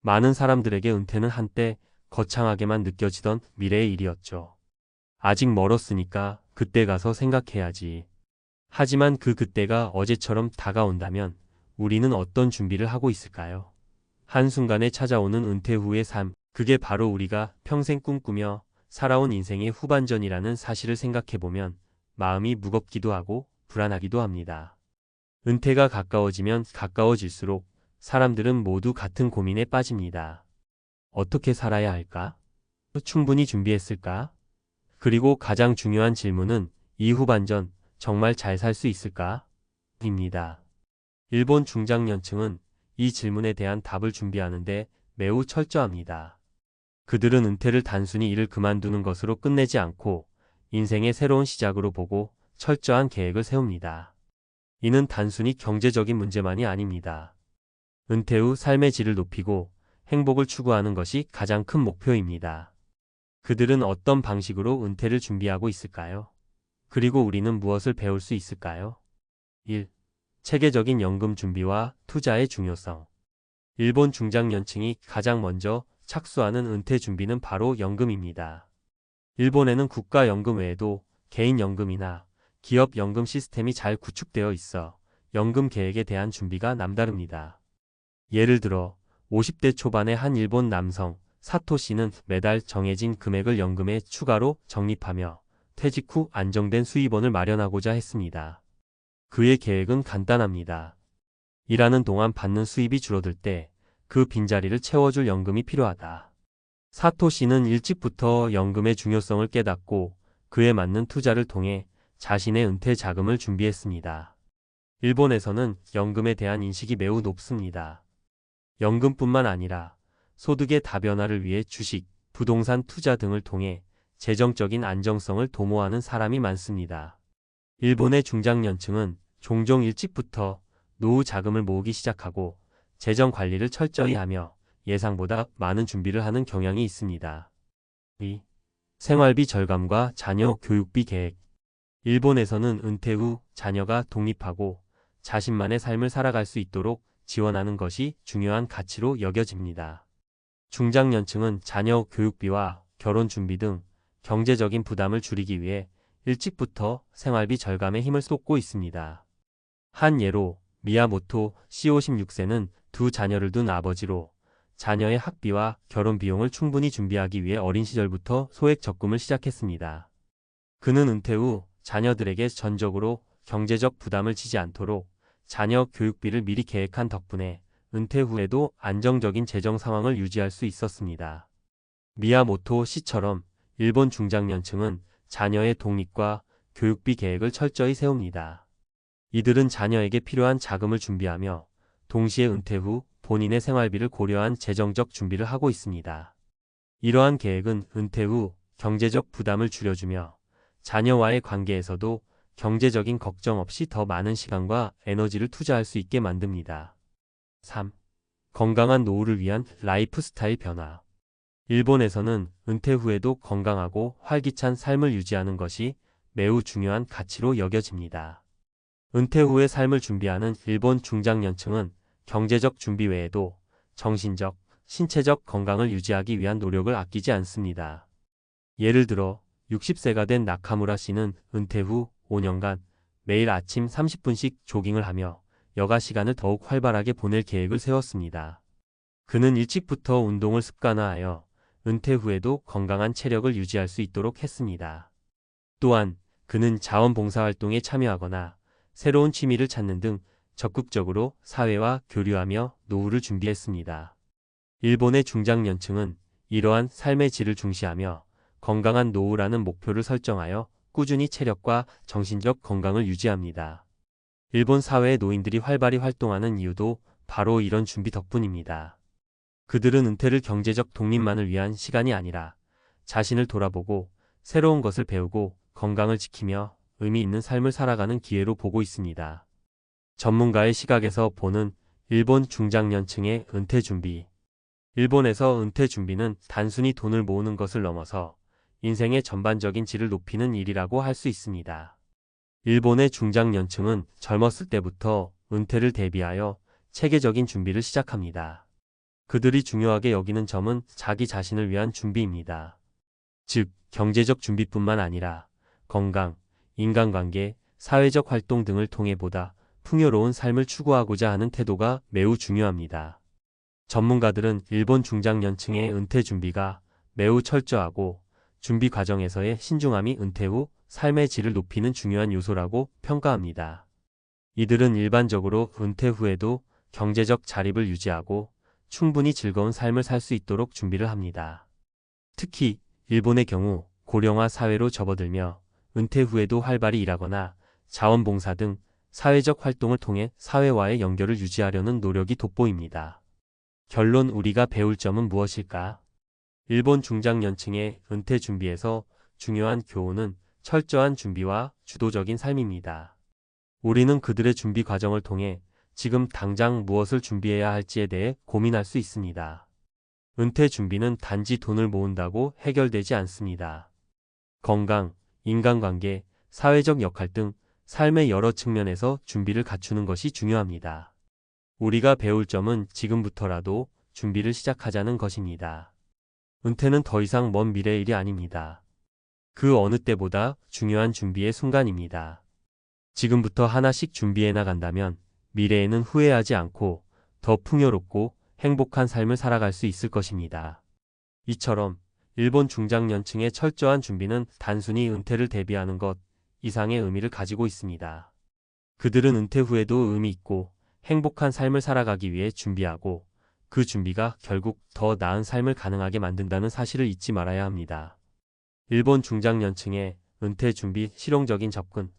많은 사람들에게 은퇴는 한때 거창하게만 느껴지던 미래의 일이었죠. 아직 멀었으니까 그때 가서 생각해야지. 하지만 그때가 어제처럼 다가온다면 우리는 어떤 준비를 하고 있을까요? 한순간에 찾아오는 은퇴 후의 삶, 그게 바로 우리가 평생 꿈꾸며 살아온 인생의 후반전이라는 사실을 생각해보면 마음이 무겁기도 하고 불안하기도 합니다. 은퇴가 가까워지면 가까워질수록 사람들은 모두 같은 고민에 빠집니다. 어떻게 살아야 할까? 충분히 준비했을까? 그리고 가장 중요한 질문은 이 후반전 정말 잘 살 수 있을까? 입니다. 일본 중장년층은 이 질문에 대한 답을 준비하는데 매우 철저합니다. 그들은 은퇴를 단순히 일을 그만두는 것으로 끝내지 않고 인생의 새로운 시작으로 보고 철저한 계획을 세웁니다. 이는 단순히 경제적인 문제만이 아닙니다. 은퇴 후 삶의 질을 높이고 행복을 추구하는 것이 가장 큰 목표입니다. 그들은 어떤 방식으로 은퇴를 준비하고 있을까요? 그리고 우리는 무엇을 배울 수 있을까요? 1. 체계적인 연금 준비와 투자의 중요성. 일본 중장년층이 가장 먼저 착수하는 은퇴 준비는 바로 연금입니다. 일본에는 국가연금 외에도 개인연금이나 기업연금 시스템이 잘 구축되어 있어 연금 계획에 대한 준비가 남다릅니다. 예를 들어 50대 초반의 한 일본 남성 사토씨는 매달 정해진 금액을 연금에 추가로 적립하며 퇴직 후 안정된 수입원을 마련하고자 했습니다. 그의 계획은 간단합니다. 일하는 동안 받는 수입이 줄어들 때 그 빈자리를 채워줄 연금이 필요하다. 사토씨는 일찍부터 연금의 중요성을 깨닫고 그에 맞는 투자를 통해 자신의 은퇴 자금을 준비했습니다. 일본에서는 연금에 대한 인식이 매우 높습니다. 연금뿐만 아니라 소득의 다변화를 위해 주식, 부동산 투자 등을 통해 재정적인 안정성을 도모하는 사람이 많습니다. 일본의 중장년층은 종종 일찍부터 노후 자금을 모으기 시작하고 재정 관리를 철저히 하며 예상보다 많은 준비를 하는 경향이 있습니다. 2. 생활비 절감과 자녀 교육비 계획. 일본에서는 은퇴 후 자녀가 독립하고 자신만의 삶을 살아갈 수 있도록 지원하는 것이 중요한 가치로 여겨집니다. 중장년층은 자녀 교육비와 결혼 준비 등 경제적인 부담을 줄이기 위해 일찍부터 생활비 절감에 힘을 쏟고 있습니다. 한 예로 미야모토 C56세는 두 자녀를 둔 아버지로 자녀의 학비와 결혼 비용을 충분히 준비하기 위해 어린 시절부터 소액 적금을 시작했습니다. 그는 은퇴 후 자녀들에게 전적으로 경제적 부담을 지지 않도록 자녀 교육비를 미리 계획한 덕분에 은퇴 후에도 안정적인 재정 상황을 유지할 수 있었습니다. 미야모토 씨처럼 일본 중장년층은 자녀의 독립과 교육비 계획을 철저히 세웁니다. 이들은 자녀에게 필요한 자금을 준비하며 동시에 은퇴 후 본인의 생활비를 고려한 재정적 준비를 하고 있습니다. 이러한 계획은 은퇴 후 경제적 부담을 줄여주며 자녀와의 관계에서도 경제적인 걱정 없이 더 많은 시간과 에너지를 투자할 수 있게 만듭니다. 3. 건강한 노후를 위한 라이프 스타일 변화. 일본에서는 은퇴 후에도 건강하고 활기찬 삶을 유지하는 것이 매우 중요한 가치로 여겨집니다. 은퇴 후의 삶을 준비하는 일본 중장년층은 경제적 준비 외에도 정신적, 신체적 건강을 유지하기 위한 노력을 아끼지 않습니다. 예를 들어 60세가 된 나카무라 씨는 은퇴 후 5년간 매일 아침 30분씩 조깅을 하며 여가 시간을 더욱 활발하게 보낼 계획을 세웠습니다. 그는 일찍부터 운동을 습관화하여 은퇴 후에도 건강한 체력을 유지할 수 있도록 했습니다. 또한 그는 자원봉사활동에 참여하거나 새로운 취미를 찾는 등 적극적으로 사회와 교류하며 노후를 준비했습니다. 일본의 중장년층은 이러한 삶의 질을 중시하며 건강한 노후라는 목표를 설정하여 꾸준히 체력과 정신적 건강을 유지합니다. 일본 사회의 노인들이 활발히 활동하는 이유도 바로 이런 준비 덕분입니다. 그들은 은퇴를 경제적 독립만을 위한 시간이 아니라 자신을 돌아보고 새로운 것을 배우고 건강을 지키며 의미 있는 삶을 살아가는 기회로 보고 있습니다. 전문가의 시각에서 보는 일본 중장년층의 은퇴 준비. 일본에서 은퇴 준비는 단순히 돈을 모으는 것을 넘어서 인생의 전반적인 질을 높이는 일이라고 할 수 있습니다. 일본의 중장년층은 젊었을 때부터 은퇴를 대비하여 체계적인 준비를 시작합니다. 그들이 중요하게 여기는 점은 자기 자신을 위한 준비입니다. 즉, 경제적 준비뿐만 아니라 건강, 인간관계, 사회적 활동 등을 통해 보다 풍요로운 삶을 추구하고자 하는 태도가 매우 중요합니다. 전문가들은 일본 중장년층의 은퇴 준비가 매우 철저하고 준비 과정에서의 신중함이 은퇴 후 삶의 질을 높이는 중요한 요소라고 평가합니다. 이들은 일반적으로 은퇴 후에도 경제적 자립을 유지하고 충분히 즐거운 삶을 살 수 있도록 준비를 합니다. 특히 일본의 경우 고령화 사회로 접어들며 은퇴 후에도 활발히 일하거나 자원봉사 등 사회적 활동을 통해 사회와의 연결을 유지하려는 노력이 돋보입니다. 결론, 우리가 배울 점은 무엇일까? 일본 중장년층의 은퇴 준비에서 중요한 교훈은 철저한 준비와 주도적인 삶입니다. 우리는 그들의 준비 과정을 통해 지금 당장 무엇을 준비해야 할지에 대해 고민할 수 있습니다. 은퇴 준비는 단지 돈을 모은다고 해결되지 않습니다. 건강, 인간관계, 사회적 역할 등 삶의 여러 측면에서 준비를 갖추는 것이 중요합니다. 우리가 배울 점은 지금부터라도 준비를 시작하자는 것입니다. 은퇴는 더 이상 먼 미래의 일이 아닙니다. 그 어느 때보다 중요한 준비의 순간입니다. 지금부터 하나씩 준비해 나간다면 미래에는 후회하지 않고 더 풍요롭고 행복한 삶을 살아갈 수 있을 것입니다. 이처럼 일본 중장년층의 철저한 준비는 단순히 은퇴를 대비하는 것 이상의 의미를 가지고 있습니다. 그들은 은퇴 후에도 의미 있고 행복한 삶을 살아가기 위해 준비하고 그 준비가 결국 더 나은 삶을 가능하게 만든다는 사실을 잊지 말아야 합니다. 일본 중장년층의 은퇴 준비 실용적인 접근.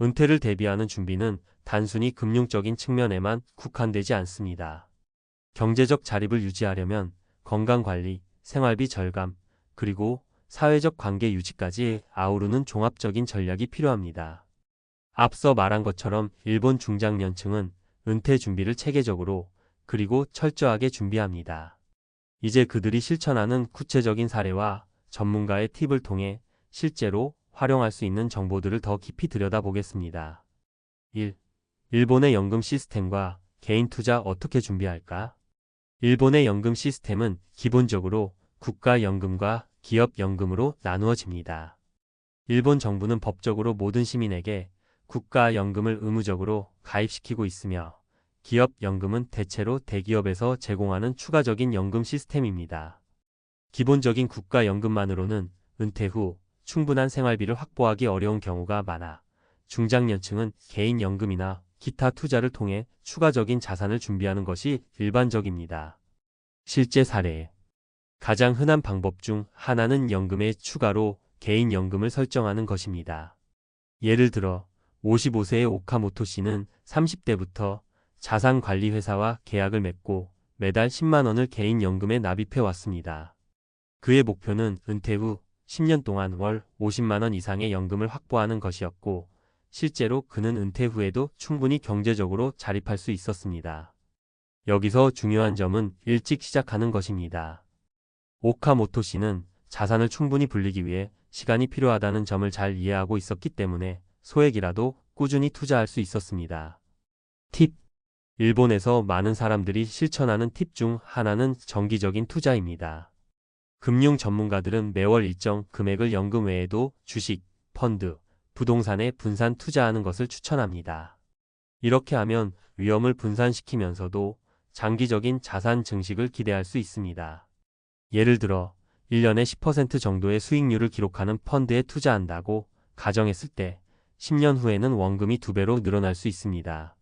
은퇴를 대비하는 준비는 단순히 금융적인 측면에만 국한되지 않습니다. 경제적 자립을 유지하려면 건강관리, 생활비 절감, 그리고 사회적 관계 유지까지 아우르는 종합적인 전략이 필요합니다. 앞서 말한 것처럼 일본 중장년층은 은퇴 준비를 체계적으로 그리고 철저하게 준비합니다. 이제 그들이 실천하는 구체적인 사례와 전문가의 팁을 통해 실제로 활용할 수 있는 정보들을 더 깊이 들여다보겠습니다. 1. 일본의 연금 시스템과 개인 투자 어떻게 준비할까? 일본의 연금 시스템은 기본적으로 국가연금과 기업연금으로 나누어집니다. 일본 정부는 법적으로 모든 시민에게 국가연금을 의무적으로 가입시키고 있으며 기업연금은 대체로 대기업에서 제공하는 추가적인 연금 시스템입니다. 기본적인 국가연금만으로는 은퇴 후 충분한 생활비를 확보하기 어려운 경우가 많아 중장년층은 개인연금이나 기타 투자를 통해 추가적인 자산을 준비하는 것이 일반적입니다. 실제 사례. 가장 흔한 방법 중 하나는 연금에 추가로 개인연금을 설정하는 것입니다. 예를 들어 55세의 오카모토 씨는 30대부터 자산관리회사와 계약을 맺고 매달 10만 원을 개인연금에 납입해 왔습니다. 그의 목표는 은퇴 후 10년 동안 월 50만 원 이상의 연금을 확보하는 것이었고 실제로 그는 은퇴 후에도 충분히 경제적으로 자립할 수 있었습니다. 여기서 중요한 점은 일찍 시작하는 것입니다. 오카모토 씨는 자산을 충분히 불리기 위해 시간이 필요하다는 점을 잘 이해하고 있었기 때문에 소액이라도 꾸준히 투자할 수 있었습니다. 팁. 일본에서 많은 사람들이 실천하는 팁 중 하나는 정기적인 투자입니다. 금융 전문가들은 매월 일정 금액을 연금 외에도 주식, 펀드, 부동산에 분산 투자하는 것을 추천합니다. 이렇게 하면 위험을 분산시키면서도 장기적인 자산 증식을 기대할 수 있습니다. 예를 들어 1년에 10% 정도의 수익률을 기록하는 펀드에 투자한다고 가정했을 때 10년 후에는 원금이 2배로 늘어날 수 있습니다.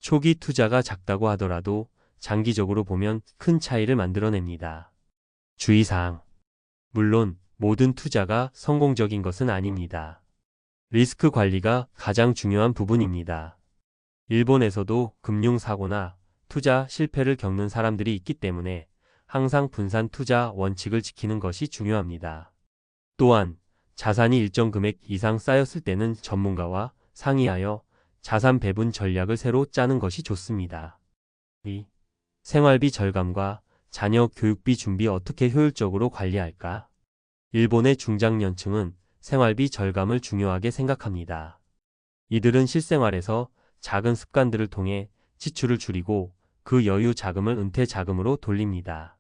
초기 투자가 작다고 하더라도 장기적으로 보면 큰 차이를 만들어냅니다. 주의사항. 물론 모든 투자가 성공적인 것은 아닙니다. 리스크 관리가 가장 중요한 부분입니다. 일본에서도 금융사고나 투자 실패를 겪는 사람들이 있기 때문에 항상 분산 투자 원칙을 지키는 것이 중요합니다. 또한 자산이 일정 금액 이상 쌓였을 때는 전문가와 상의하여 자산 배분 전략을 새로 짜는 것이 좋습니다. 2. 생활비 절감과 자녀 교육비 준비 어떻게 효율적으로 관리할까? 일본의 중장년층은 생활비 절감을 중요하게 생각합니다. 이들은 실생활에서 작은 습관들을 통해 지출을 줄이고 그 여유 자금을 은퇴 자금으로 돌립니다.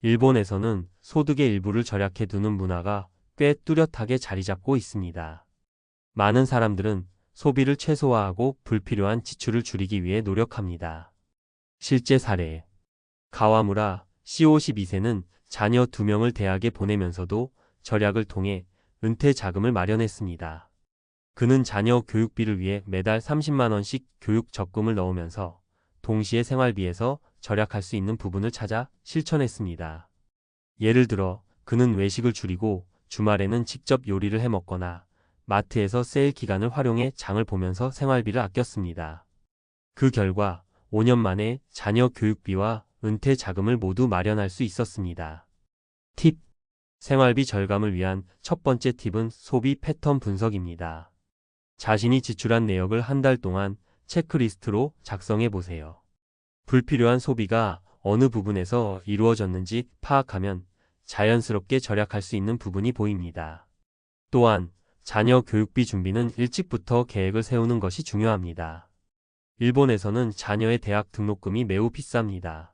일본에서는 소득의 일부를 절약해 두는 문화가 꽤 뚜렷하게 자리 잡고 있습니다. 많은 사람들은 소비를 최소화하고 불필요한 지출을 줄이기 위해 노력합니다. 실제 사례. 가와무라 C52세는 자녀 2명을 대학에 보내면서도 절약을 통해 은퇴 자금을 마련했습니다. 그는 자녀 교육비를 위해 매달 30만 원씩 교육 적금을 넣으면서 동시에 생활비에서 절약할 수 있는 부분을 찾아 실천했습니다. 예를 들어 그는 외식을 줄이고 주말에는 직접 요리를 해 먹거나 마트에서 세일 기간을 활용해 장을 보면서 생활비를 아꼈습니다. 그 결과 5년 만에 자녀 교육비와 은퇴 자금을 모두 마련할 수 있었습니다. 팁. 생활비 절감을 위한 첫 번째 팁은 소비 패턴 분석입니다. 자신이 지출한 내역을 한 달 동안 체크리스트로 작성해 보세요. 불필요한 소비가 어느 부분에서 이루어졌는지 파악하면 자연스럽게 절약할 수 있는 부분이 보입니다. 또한 자녀 교육비 준비는 일찍부터 계획을 세우는 것이 중요합니다. 일본에서는 자녀의 대학 등록금이 매우 비쌉니다.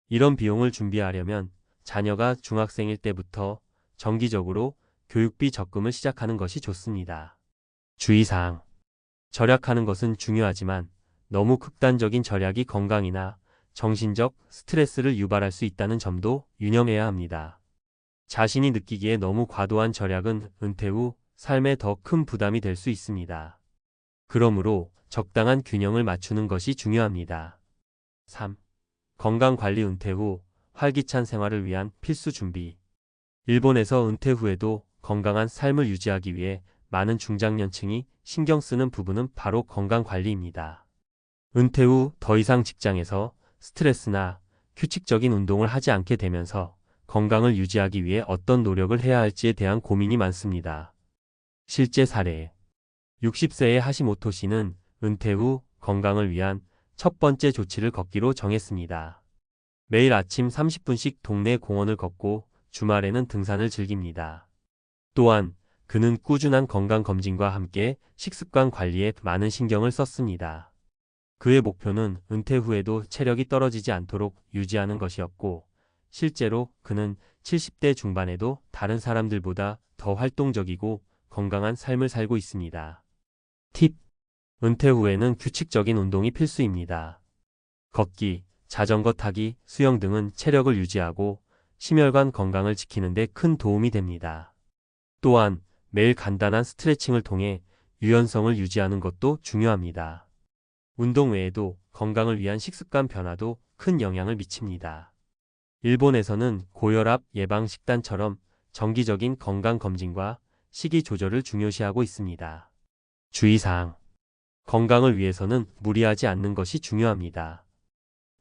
이런 비용을 준비하려면 자녀가 중학생일 때부터 정기적으로 교육비 적금을 시작하는 것이 좋습니다. 주의사항. 절약하는 것은 중요하지만 너무 극단적인 절약이 건강이나 정신적 스트레스를 유발할 수 있다는 점도 유념해야 합니다. 자신이 느끼기에 너무 과도한 절약은 은퇴 후 삶에 더 큰 부담이 될 수 있습니다. 그러므로 적당한 균형을 맞추는 것이 중요합니다. 3. 건강관리. 은퇴 후 활기찬 생활을 위한 필수 준비. 일본에서 은퇴 후에도 건강한 삶을 유지하기 위해 많은 중장년층이 신경 쓰는 부분은 바로 건강관리입니다. 은퇴 후 더 이상 직장에서 스트레스나 규칙적인 운동을 하지 않게 되면서 건강을 유지하기 위해 어떤 노력을 해야 할지에 대한 고민이 많습니다. 실제 사례. 60세의 하시모토 씨는 은퇴 후 건강을 위한 첫 번째 조치를 걷기로 정했습니다. 매일 아침 30분씩 동네 공원을 걷고 주말에는 등산을 즐깁니다. 또한 그는 꾸준한 건강검진과 함께 식습관 관리에 많은 신경을 썼습니다. 그의 목표는 은퇴 후에도 체력이 떨어지지 않도록 유지하는 것이었고, 실제로 그는 70대 중반에도 다른 사람들보다 더 활동적이고 건강한 삶을 살고 있습니다. 팁. 은퇴 후에는 규칙적인 운동이 필수입니다. 걷기, 자전거 타기, 수영 등은 체력을 유지하고 심혈관 건강을 지키는 데 큰 도움이 됩니다. 또한 매일 간단한 스트레칭을 통해 유연성을 유지하는 것도 중요합니다. 운동 외에도 건강을 위한 식습관 변화도 큰 영향을 미칩니다. 일본에서는 고혈압 예방 식단처럼 정기적인 건강검진과 식이 조절을 중요시하고 있습니다. 주의사항. 건강을 위해서는 무리하지 않는 것이 중요합니다.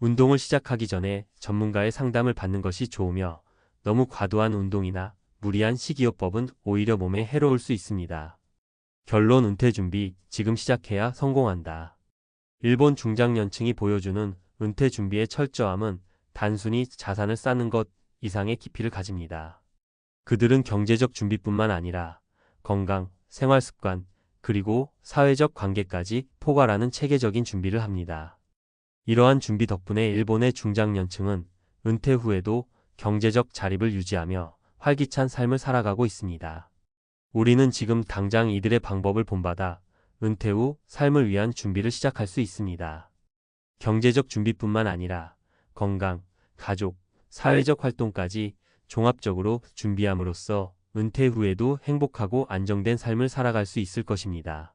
운동을 시작하기 전에 전문가의 상담을 받는 것이 좋으며, 너무 과도한 운동이나 무리한 식이요법은 오히려 몸에 해로울 수 있습니다. 결론. 은퇴 준비 지금 시작해야 성공한다. 일본 중장년층이 보여주는 은퇴 준비의 철저함은 단순히 자산을 쌓는 것 이상의 깊이를 가집니다. 그들은 경제적 준비뿐만 아니라 건강, 생활습관, 그리고 사회적 관계까지 포괄하는 체계적인 준비를 합니다. 이러한 준비 덕분에 일본의 중장년층은 은퇴 후에도 경제적 자립을 유지하며 활기찬 삶을 살아가고 있습니다. 우리는 지금 당장 이들의 방법을 본받아 은퇴 후 삶을 위한 준비를 시작할 수 있습니다. 경제적 준비뿐만 아니라 건강, 가족, 사회적 활동까지 종합적으로 준비함으로써 은퇴 후에도 행복하고 안정된 삶을 살아갈 수 있을 것입니다.